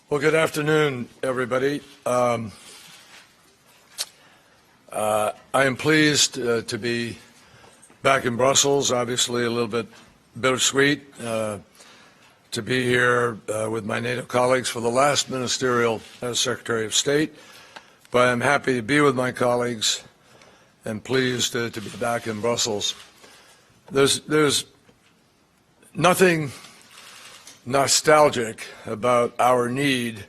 Well, good afternoon, everybody. I am pleased to be back in Brussels, obviously a little bit bittersweet to be here with my NATO colleagues for the last ministerial as Secretary of State, but I'm happy to be with my colleagues and pleased to be back in Brussels. There's nothing nostalgic about our need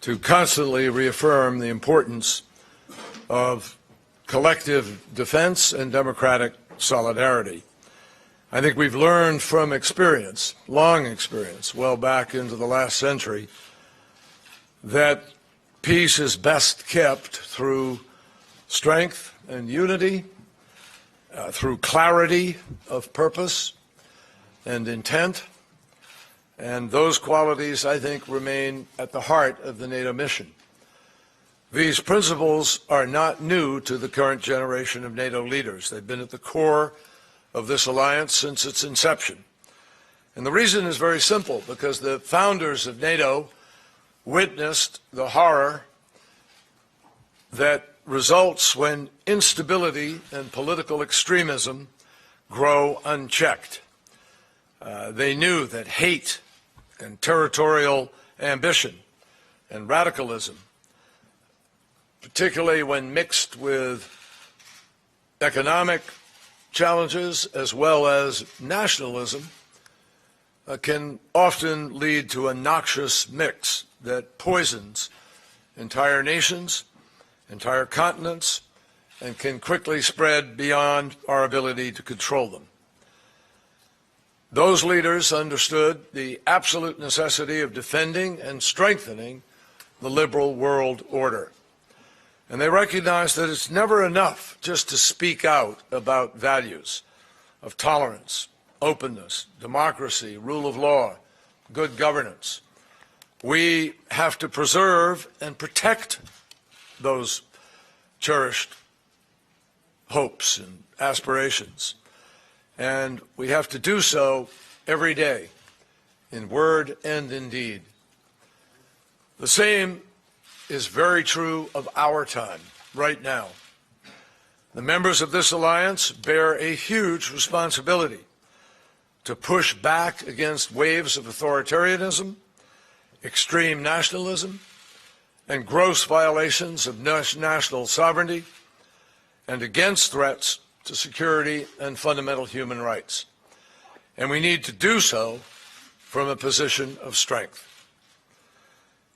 to constantly reaffirm the importance of collective defense and democratic solidarity. I think we've learned from experience, long experience, well back into the last century, that peace is best kept through strength and unity, through clarity of purpose and intent. And those qualities, I think, remain at the heart of the NATO mission. These principles are not new to the current generation of NATO leaders. They've been at the core of this alliance since its inception. And the reason is very simple, because the founders of NATO witnessed the horror that results when instability and political extremism grow unchecked. They knew that hate and territorial ambition and radicalism, particularly when mixed with economic challenges as well as nationalism, can often lead to a noxious mix that poisons entire nations, entire continents, and can quickly spread beyond our ability to control them. Those leaders understood the absolute necessity of defending and strengthening the liberal world order. And they recognized that it's never enough just to speak out about values of tolerance, openness, democracy, rule of law, good governance. We have to preserve and protect those cherished hopes and aspirations. And we have to do so every day, in word and in deed. The same is very true of our time, right now. The members of this alliance bear a huge responsibility to push back against waves of authoritarianism, extreme nationalism, and gross violations of national sovereignty, and against threats to security and fundamental human rights. And we need to do so from a position of strength.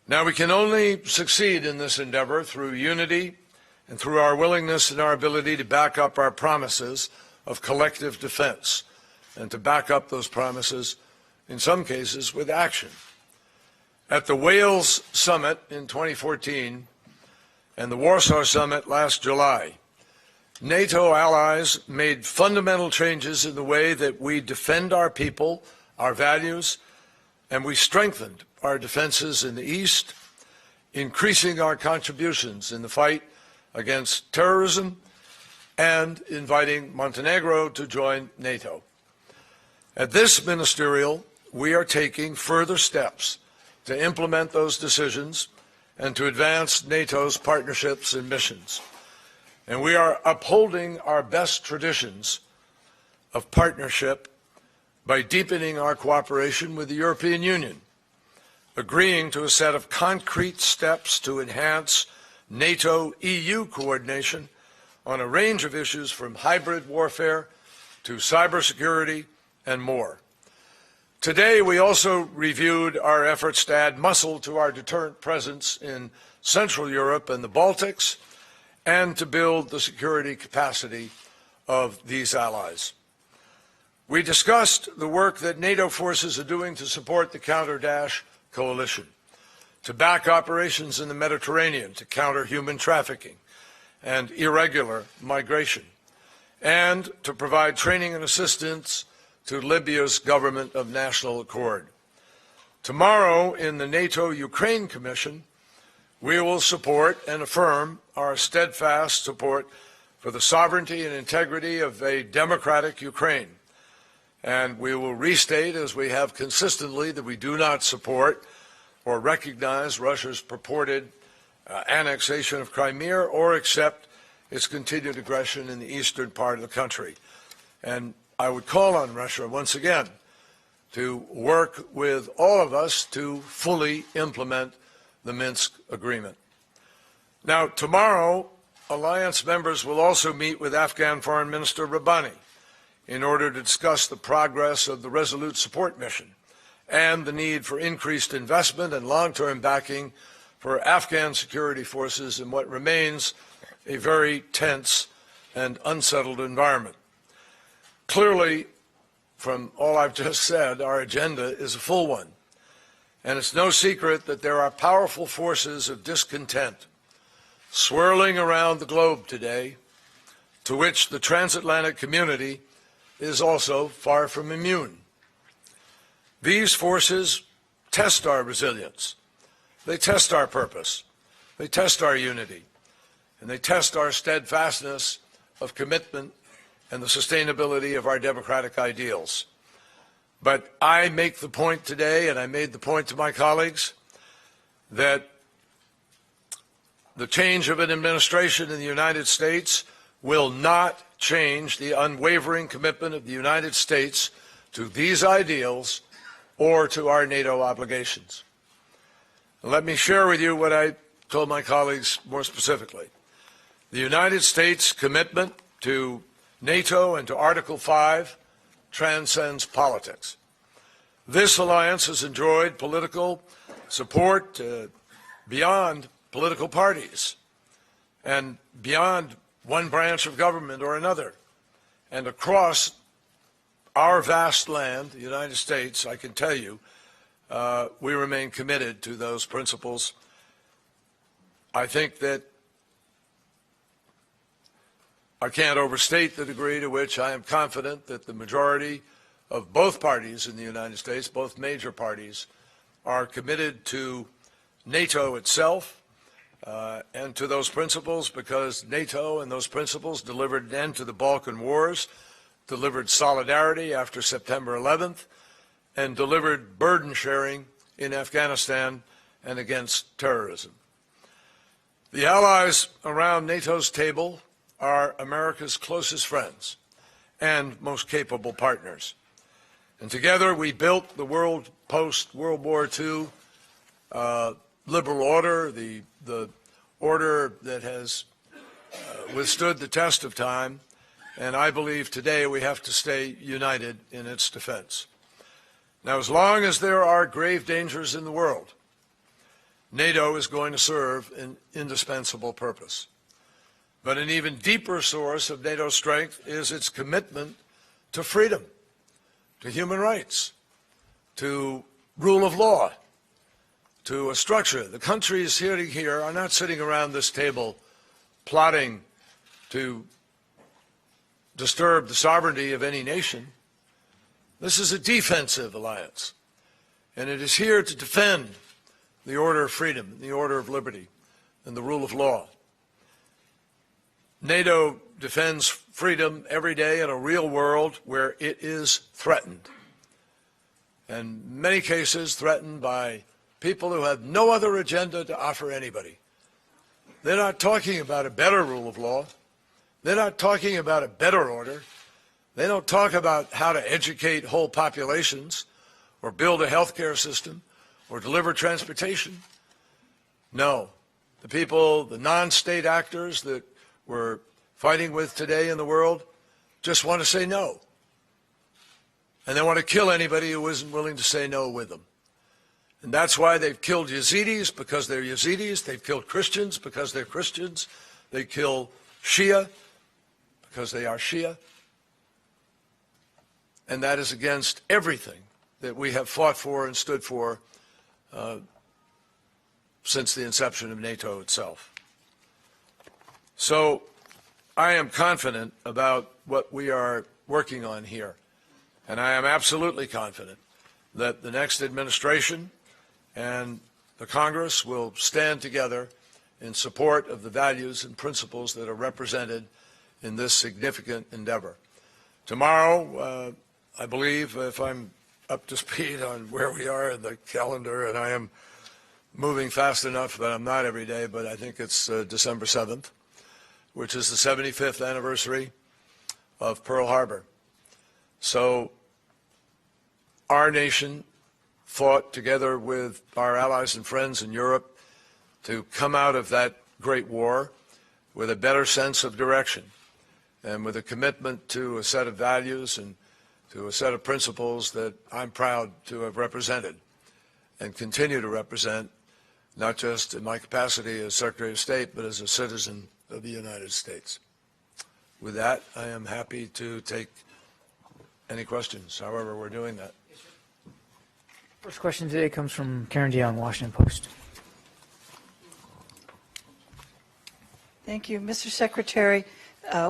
Now, we can only succeed in this endeavor through unity and through our willingness and our ability to back up our promises of collective defense and to back up those promises, in some cases, with action. At the Wales Summit in 2014 and the Warsaw Summit last July, NATO allies made fundamental changes in the way that we defend our people, our values, and we strengthened our defenses in the East, increasing our contributions in the fight against terrorism and inviting Montenegro to join NATO. At this ministerial, we are taking further steps to implement those decisions and to advance NATO's partnerships and missions. And we are upholding our best traditions of partnership by deepening our cooperation with the European Union, agreeing to a set of concrete steps to enhance NATO-EU coordination on a range of issues from hybrid warfare to cybersecurity and more. Today, we also reviewed our efforts to add muscle to our deterrent presence in Central Europe and the Baltics, and to build the security capacity of these allies. We discussed the work that NATO forces are doing to support the Counter-Daesh coalition, to back operations in the Mediterranean to counter human trafficking and irregular migration, and to provide training and assistance to Libya's government of national accord. Tomorrow, in the NATO-Ukraine Commission, we will support and affirm our steadfast support for the sovereignty and integrity of a democratic Ukraine. And we will restate, as we have consistently, that we do not support or recognize Russia's purported annexation of Crimea or accept its continued aggression in the eastern part of the country. And I would call on Russia once again to work with all of us to fully implement the Minsk agreement. Now, tomorrow, alliance members will also meet with Afghan Foreign Minister Rabbani in order to discuss the progress of the Resolute Support Mission and the need for increased investment and long-term backing for Afghan security forces in what remains a very tense and unsettled environment. Clearly, from all I've just said, our agenda is a full one, and it's no secret that there are powerful forces of discontent swirling around the globe today, to which the transatlantic community is also far from immune. These forces test our resilience, they test our purpose, they test our unity, and they test our steadfastness of commitment and the sustainability of our democratic ideals. But I make the point today, and I made the point to my colleagues, that the change of an administration in the United States will not change the unwavering commitment of the United States to these ideals or to our NATO obligations. Let me share with you what I told my colleagues more specifically. The United States' commitment to NATO and to Article 5 transcends politics. This alliance has enjoyed political support beyond political parties and beyond one branch of government or another. And across our vast land, the United States, I can tell you, we remain committed to those principles. I think that I can't overstate the degree to which I am confident that the majority of both parties in the United States, both major parties, are committed to NATO itself and to those principles, because NATO and those principles delivered an end to the Balkan Wars, delivered solidarity after September 11th, and delivered burden sharing in Afghanistan and against terrorism. The allies around NATO's table are America's closest friends and most capable partners. And together we built the world post-World War II liberal order, the order that has withstood the test of time, and I believe today we have to stay united in its defense. Now, as long as there are grave dangers in the world, NATO is going to serve an indispensable purpose. But an even deeper source of NATO's strength is its commitment to freedom, to human rights, to rule of law, to a structure. The countries sitting here are not sitting around this table plotting to disturb the sovereignty of any nation. This is a defensive alliance, and it is here to defend the order of freedom, the order of liberty, and the rule of law. NATO defends freedom every day in a real world where it is threatened, and in many cases threatened by people who have no other agenda to offer anybody. They're not talking about a better rule of law. They're not talking about a better order. They don't talk about how to educate whole populations or build a healthcare system or deliver transportation. No. The people, the non-state actors that we're fighting with today in the world just want to say no. And they want to kill anybody who isn't willing to say no with them. And that's why they've killed Yazidis, because they're Yazidis. They've killed Christians because they're Christians. They kill Shia because they are Shia. And that is against everything that we have fought for and stood for since the inception of NATO itself. So I am confident about what we are working on here. And I am absolutely confident that the next administration and the Congress will stand together in support of the values and principles that are represented in this significant endeavor. Tomorrow, I believe, if I'm up to speed on where we are in the calendar, and I am moving fast enough that I'm not every day, but I think it's December 7th, which is the 75th anniversary of Pearl Harbor. So our nation fought together with our allies and friends in Europe to come out of that great war with a better sense of direction and with a commitment to a set of values and to a set of principles that I'm proud to have represented and continue to represent, not just in my capacity as Secretary of State, but as a citizen of the United States. With that, I am happy to take any questions, however we're doing that. First question today comes from Karen DeYoung, Washington Post. Thank you. Mr. Secretary,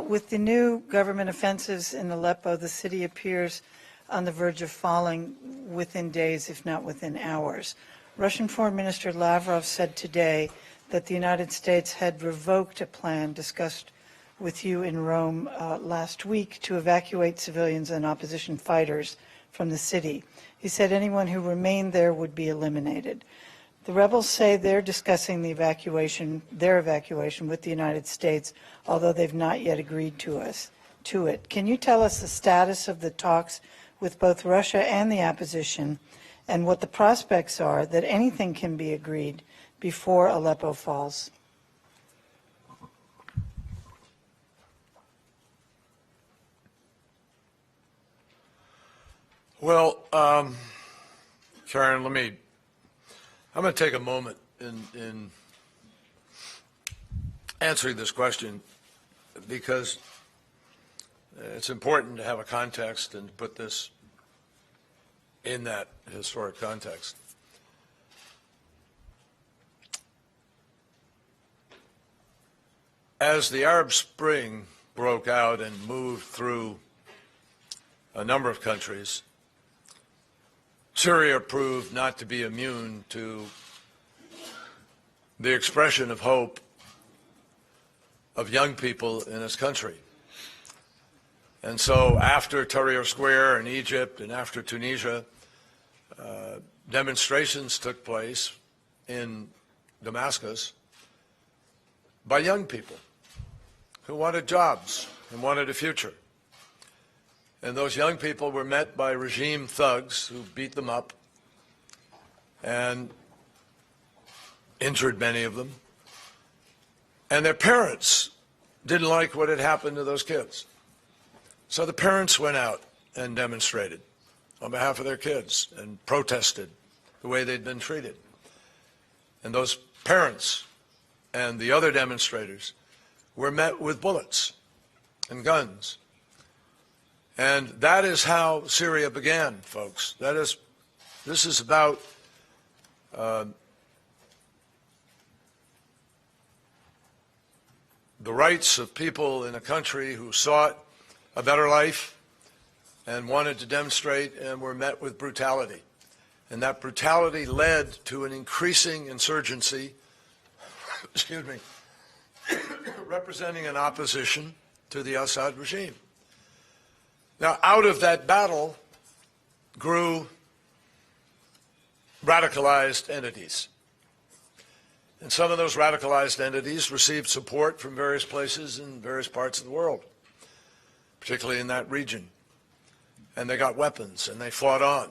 with the new government offensives in Aleppo, the city appears on the verge of falling within days, if not within hours. Russian Foreign Minister Lavrov said today that the United States had revoked a plan discussed with you in Rome last week to evacuate civilians and opposition fighters from the city. He said anyone who remained there would be eliminated. The rebels say they're discussing their evacuation with the United States, although they've not yet agreed to it. Can you tell us the status of the talks with both Russia and the opposition, and what the prospects are that anything can be agreed before Aleppo falls? Well, Karen, I'm going to take a moment in answering this question, because it's important to have a context and to put this in that historic context. As the Arab Spring broke out and moved through a number of countries, Syria proved not to be immune to the expression of hope of young people in its country. And so after Tahrir Square in Egypt and after Tunisia, demonstrations took place in Damascus by young people who wanted jobs and wanted a future. And those young people were met by regime thugs who beat them up and injured many of them. And their parents didn't like what had happened to those kids. So the parents went out and demonstrated on behalf of their kids and protested the way they'd been treated. And those parents and the other demonstrators were met with bullets and guns. And that is how Syria began, folks. This is about the rights of people in a country who sought a better life and wanted to demonstrate and were met with brutality. And that brutality led to an increasing insurgency, excuse me, representing an opposition to the Assad regime. Now, out of that battle grew radicalized entities. And some of those radicalized entities received support from various places in various parts of the world, particularly in that region. And they got weapons and they fought on.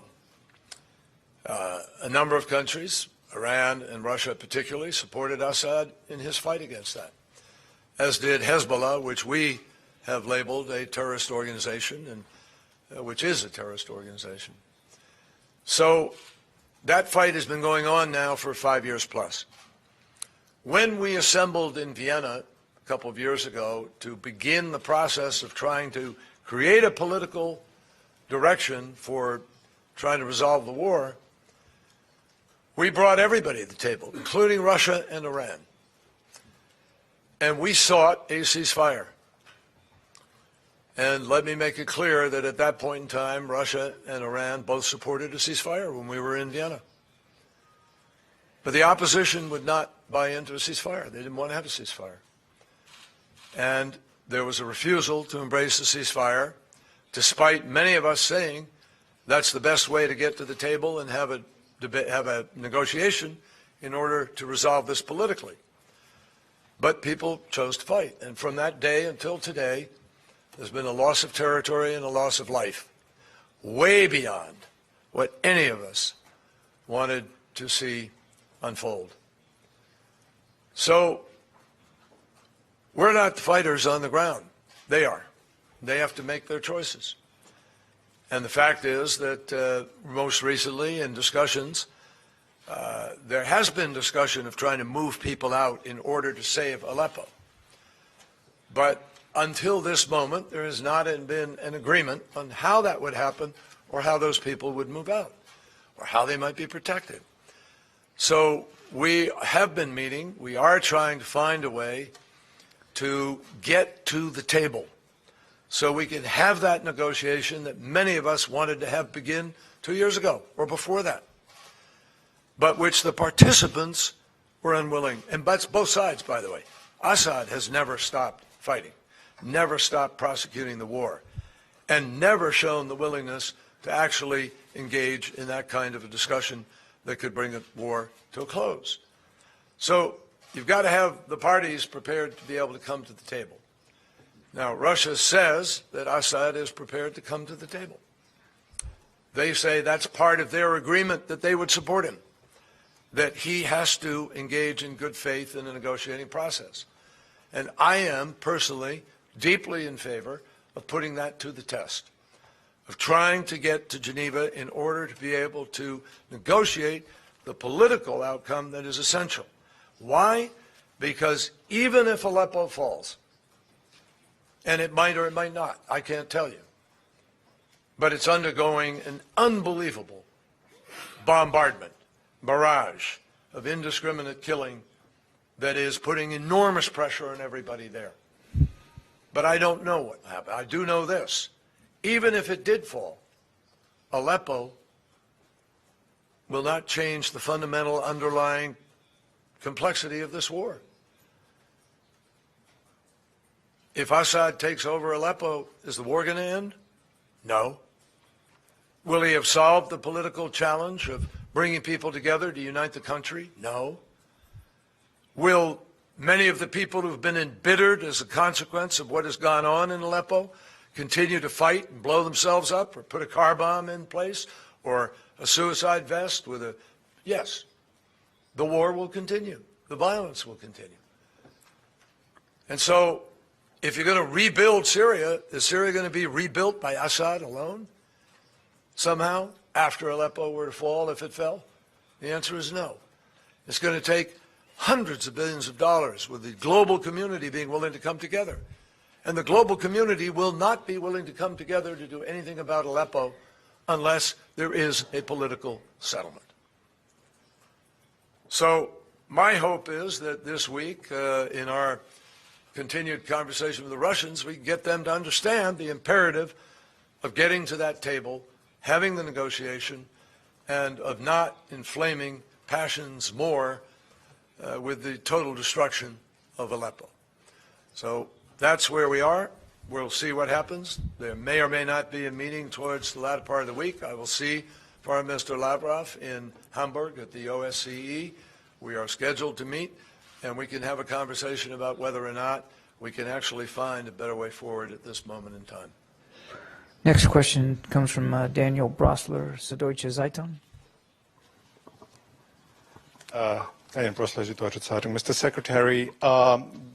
A number of countries, Iran and Russia particularly, supported Assad in his fight against that, as did Hezbollah, which we have labeled a terrorist organization, and which is a terrorist organization. So that fight has been going on now for 5 years plus. When we assembled in Vienna a couple of years ago to begin the process of trying to create a political direction for trying to resolve the war, we brought everybody to the table, including Russia and Iran. And we sought a ceasefire. And let me make it clear that at that point in time, Russia and Iran both supported a ceasefire when we were in Vienna. But the opposition would not buy into a ceasefire. They didn't want to have a ceasefire. And there was a refusal to embrace the ceasefire, despite many of us saying that's the best way to get to the table and have a negotiation, in order to resolve this politically. But people chose to fight. And from that day until today, there's been a loss of territory and a loss of life, way beyond what any of us wanted to see unfold. So we're not the fighters on the ground. They are. They have to make their choices. And the fact is that most recently in discussions, there has been discussion of trying to move people out in order to save Aleppo. But until this moment, there has not been an agreement on how that would happen or how those people would move out or how they might be protected. So we have been meeting. We are trying to find a way to get to the table so we can have that negotiation that many of us wanted to have begin 2 years ago or before that, but which the participants were unwilling. And that's both sides, by the way. Assad has never stopped fighting, never stopped prosecuting the war, and never shown the willingness to actually engage in that kind of a discussion that could bring a war to a close. So you've got to have the parties prepared to be able to come to the table. Now, Russia says that Assad is prepared to come to the table. They say that's part of their agreement that they would support him, that he has to engage in good faith in a negotiating process. And I am personally deeply in favor of putting that to the test, of trying to get to Geneva in order to be able to negotiate the political outcome that is essential. Why? Because even if Aleppo falls, and it might or it might not, I can't tell you, but it's undergoing an unbelievable bombardment, barrage of indiscriminate killing that is putting enormous pressure on everybody there. But I don't know what will happen. I do know this. Even if it did fall, Aleppo will not change the fundamental underlying complexity of this war. If Assad takes over Aleppo, is the war going to end? No. Will he have solved the political challenge of bringing people together to unite the country? No. Will many of the people who have been embittered as a consequence of what has gone on in Aleppo continue to fight and blow themselves up or put a car bomb in place or a suicide vest with a... Yes, the war will continue. The violence will continue. And so if you're going to rebuild Syria, is Syria going to be rebuilt by Assad alone somehow after Aleppo were to fall, if it fell? The answer is no. It's going to take hundreds of billions of dollars with the global community being willing to come together. And the global community will not be willing to come together to do anything about Aleppo unless there is a political settlement. So my hope is that this week, in our continued conversation with the Russians, we can get them to understand the imperative of getting to that table, having the negotiation, and of not inflaming passions more with the total destruction of Aleppo. So that's where we are. We'll see what happens. There may or may not be a meeting towards the latter part of the week. I will see Foreign Minister Lavrov in Hamburg at the OSCE. We are scheduled to meet, and we can have a conversation about whether or not we can actually find a better way forward at this moment in time. Next question comes from Daniel Brosler, Süddeutsche Zeitung. Daniel Brosler, Süddeutsche Zeitung. Mr. Secretary,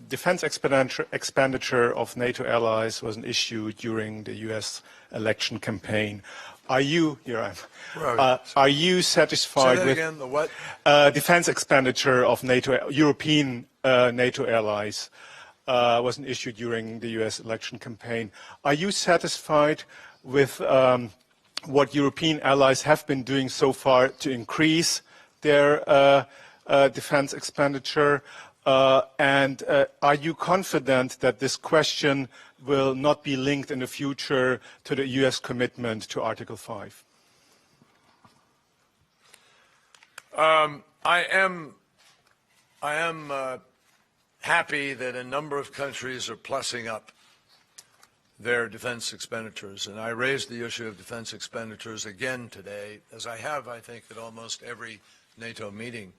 defense expenditure of NATO allies was an issue during the U.S. election campaign. Are you, are you satisfied Say that with again, the what? Defense expenditure of NATO, European NATO allies was an issue during the U.S. election campaign. Are you satisfied with what European allies have been doing so far to increase their defense expenditure? And are you confident that this question will not be linked in the future to the U.S. commitment to Article 5? I am happy that a number of countries are plussing up their defense expenditures, and I raised the issue of defense expenditures again today, as I have, I think, at almost every NATO meeting.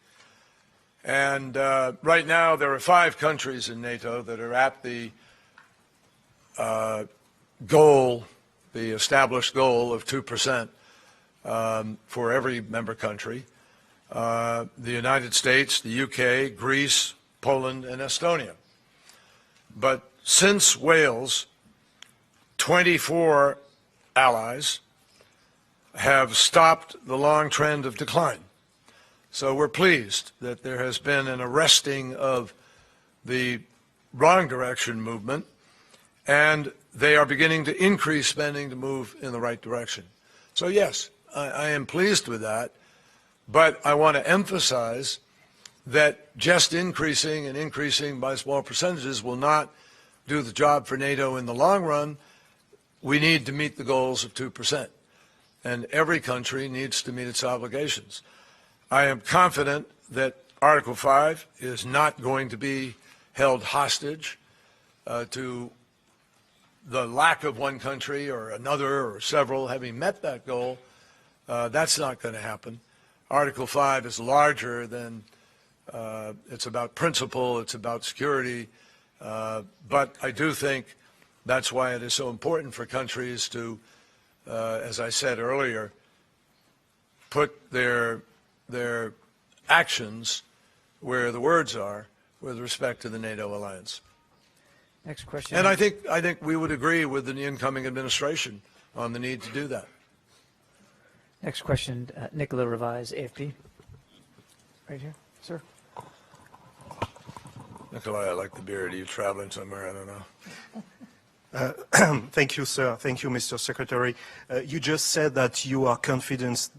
And right now, there are 5 countries in NATO that are at the goal, the established goal of 2% for every member country. The United States, the UK, Greece, Poland, and Estonia. But since Wales, 24 allies have stopped the long trend of decline. So we're pleased that there has been an arresting of the wrong direction movement, and they are beginning to increase spending to move in the right direction. So yes, I am pleased with that, but I want to emphasize that just increasing and increasing by small percentages will not do the job for NATO in the long run. We need to meet the goals of 2%, and every country needs to meet its obligations. I am confident that Article 5 is not going to be held hostage to the lack of one country or another or several having met that goal. That's not going to happen. Article 5 is larger than, it's about principle, it's about security, but I do think that's why it is so important for countries to, as I said earlier, put their actions where the words are with respect to the NATO alliance. Next question. And I think we would agree with the incoming administration on the need to do that. Next question, Nicola Revise, AFP. Right here, sir. Nikolai, I like the beard. Are you traveling somewhere? I don't know. Thank you, sir. Thank you, Mr. Secretary. You just said that you are confident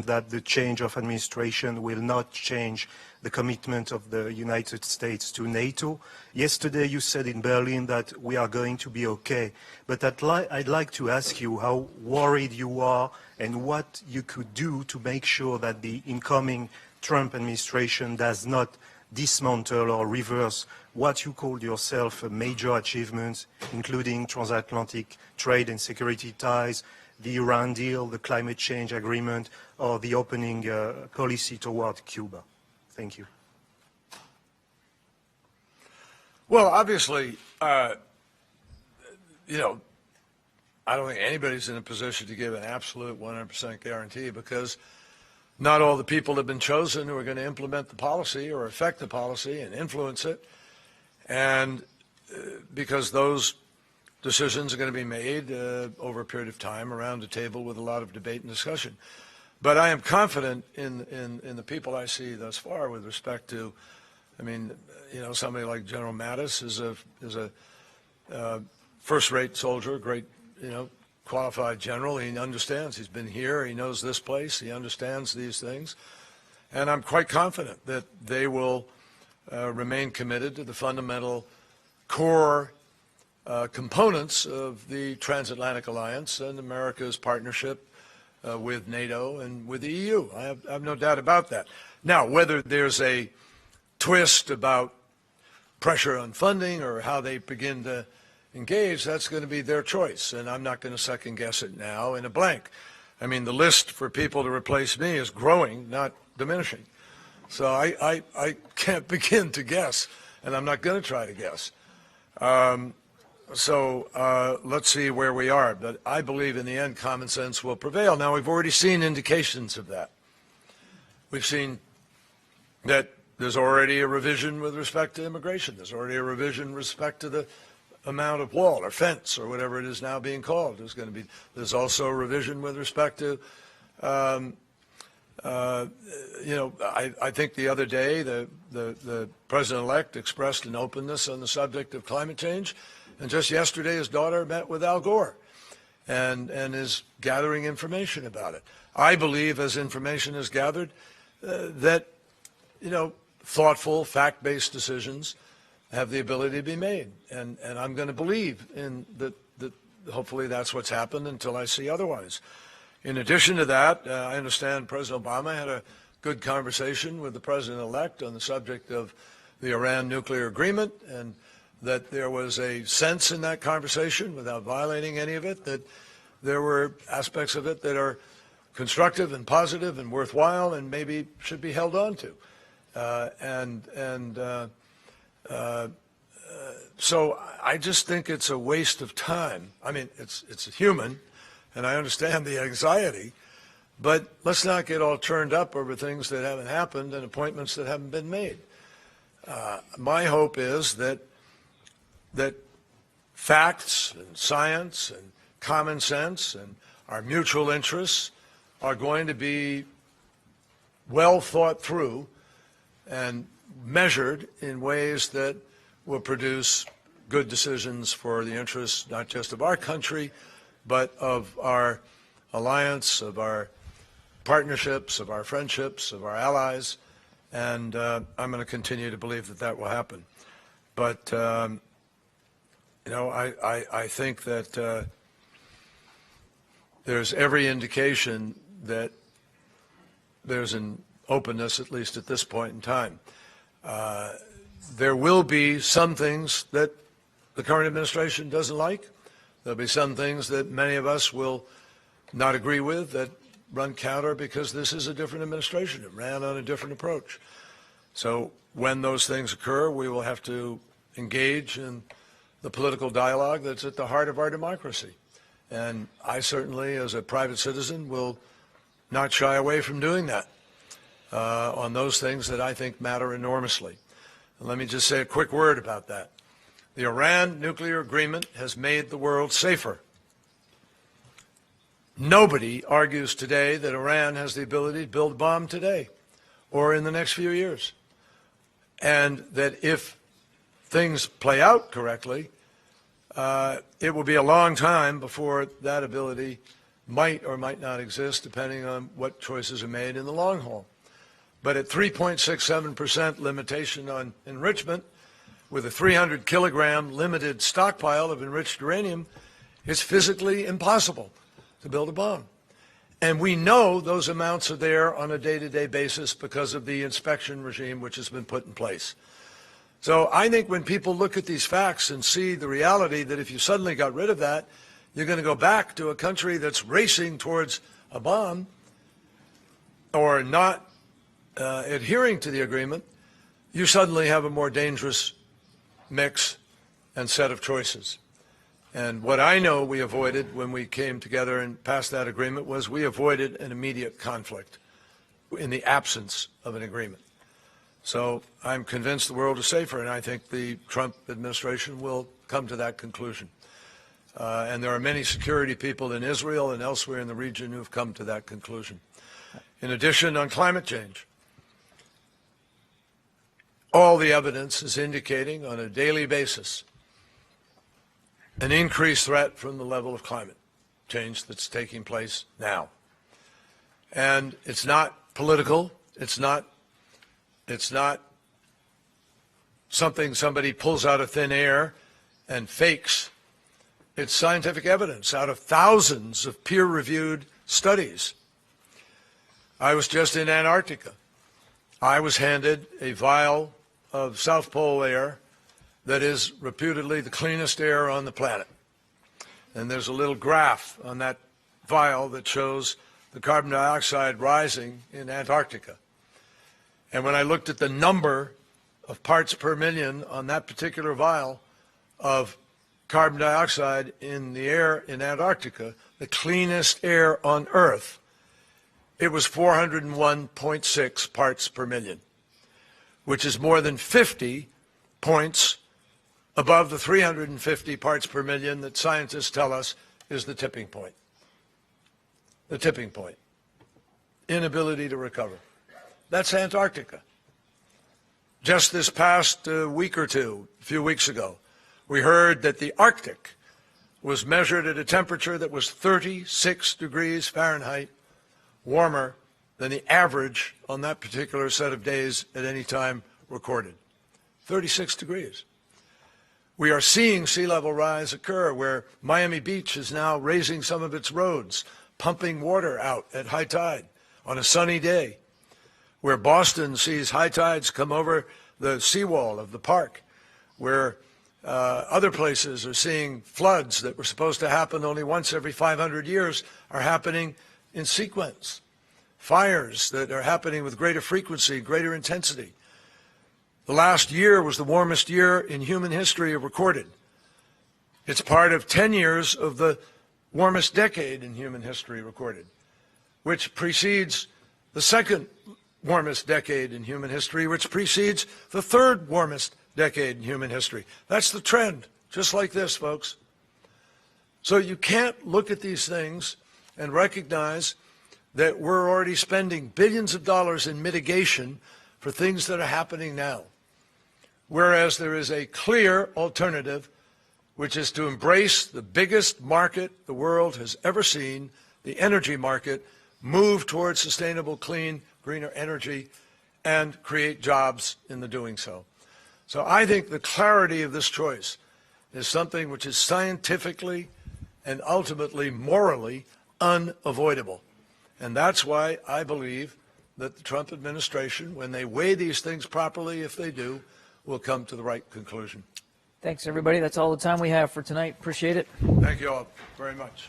that the change of administration will not change the commitment of the United States to NATO. Yesterday, you said in Berlin that we are going to be okay. But I'd like to ask you how worried you are and what you could do to make sure that the incoming Trump administration does not dismantle or reverse what you called yourself a major achievements, including transatlantic trade and security ties, the Iran deal, the climate change agreement, or the opening policy toward Cuba. Thank you. Well, obviously, you know, I don't think anybody's in a position to give an absolute 100% guarantee because not all the people have been chosen who are going to implement the policy or affect the policy and influence it. And because those decisions are going to be made over a period of time around a table with a lot of debate and discussion. But I am confident in the people I see thus far with respect to, I mean, you know, somebody like General Mattis is a first-rate soldier, great, you know, qualified general. He understands. He's been here. He knows this place. He understands these things. And I'm quite confident that they will remain committed to the fundamental core components of the transatlantic alliance and America's partnership with NATO and with the EU. I have no doubt about that. Now, whether there's a twist about pressure on funding or how they begin to engage, that's going to be their choice, and I'm not going to second guess it now in a blank. I mean, the list for people to replace me is growing, not diminishing. So I can't begin to guess, and I'm not going to try to guess. Let's see where we are. But I believe in the end common sense will prevail. Now, we've already seen indications of that. We've seen that there's already a revision with respect to immigration. There's already a revision with respect to the amount of wall or fence or whatever it is now being called. There's also a revision with respect to you know, I think the other day the president-elect expressed an openness on the subject of climate change, and just yesterday his daughter met with Al Gore and is gathering information about it. I believe as information is gathered that, you know, thoughtful, fact-based decisions have the ability to be made, and I'm going to believe in that hopefully that's what's happened until I see otherwise. In addition to that, I understand President Obama had a good conversation with the president-elect on the subject of the Iran nuclear agreement, and that there was a sense in that conversation, without violating any of it, that there were aspects of it that are constructive and positive and worthwhile and maybe should be held on to. So I just think it's a waste of time. I mean, it's human, and I understand the anxiety, but let's not get all turned up over things that haven't happened and appointments that haven't been made. My hope is that facts and science and common sense and our mutual interests are going to be well thought through and measured in ways that will produce good decisions for the interests not just of our country, but of our alliance, of our partnerships, of our friendships, of our allies, and I'm going to continue to believe that that will happen. But, you know, I think that there's every indication that there's an openness, at least at this point in time. There will be some things that the current administration doesn't like. There'll be some things that many of us will not agree with that run counter because this is a different administration. It ran on a different approach. So when those things occur, we will have to engage in the political dialogue that's at the heart of our democracy. And I certainly, as a private citizen, will not shy away from doing that on those things that I think matter enormously. And let me just say a quick word about that. The Iran nuclear agreement has made the world safer. Nobody argues today that Iran has the ability to build a bomb today or in the next few years. And that if things play out correctly, it will be a long time before that ability might or might not exist, depending on what choices are made in the long haul. But at 3.67% limitation on enrichment, with a 300 kilogram limited stockpile of enriched uranium, it's physically impossible to build a bomb. And we know those amounts are there on a day-to-day basis because of the inspection regime which has been put in place. So I think when people look at these facts and see the reality that if you suddenly got rid of that, you're going to go back to a country that's racing towards a bomb or not adhering to the agreement, you suddenly have a more dangerous mix and set of choices. And what I know we avoided when we came together and passed that agreement was we avoided an immediate conflict in the absence of an agreement. So I'm convinced the world is safer, and I think the Trump administration will come to that conclusion. And there are many security people in Israel and elsewhere in the region who have come to that conclusion. In addition, on climate change, all the evidence is indicating on a daily basis an increased threat from the level of climate change that's taking place now. And it's not political. It's not something somebody pulls out of thin air and fakes. It's scientific evidence out of thousands of peer-reviewed studies. I was just in Antarctica. I was handed a vial of South Pole air that is reputedly the cleanest air on the planet. And there's a little graph on that vial that shows the carbon dioxide rising in Antarctica. And when I looked at the number of parts per million on that particular vial of carbon dioxide in the air in Antarctica, the cleanest air on Earth, it was 401.6 parts per million, which is more than 50 points above the 350 parts per million that scientists tell us is the tipping point. The tipping point. Inability to recover. That's Antarctica. Just this past week or two, a few weeks ago, we heard that the Arctic was measured at a temperature that was 36 degrees Fahrenheit warmer than the average on that particular set of days at any time recorded. 36 degrees. We are seeing sea level rise occur where Miami Beach is now raising some of its roads, pumping water out at high tide on a sunny day, where Boston sees high tides come over the seawall of the park, where other places are seeing floods that were supposed to happen only once every 500 years are happening in sequence. Fires that are happening with greater frequency, greater intensity The last year was the warmest year in human history recorded. It's part of 10 years of the warmest decade in human history recorded, which precedes the second warmest decade in human history, which precedes the third warmest decade in human history. That's the trend, just like this, folks. So you can't look at these things and recognize that we're already spending billions of dollars in mitigation for things that are happening now, whereas there is a clear alternative, which is to embrace the biggest market the world has ever seen, the energy market, move towards sustainable, clean, greener energy, and create jobs in the doing so. So I think the clarity of this choice is something which is scientifically and ultimately morally unavoidable. And that's why I believe that the Trump administration, when they weigh these things properly, if they do, will come to the right conclusion. Thanks, everybody. That's all the time we have for tonight. Appreciate it. Thank you all very much.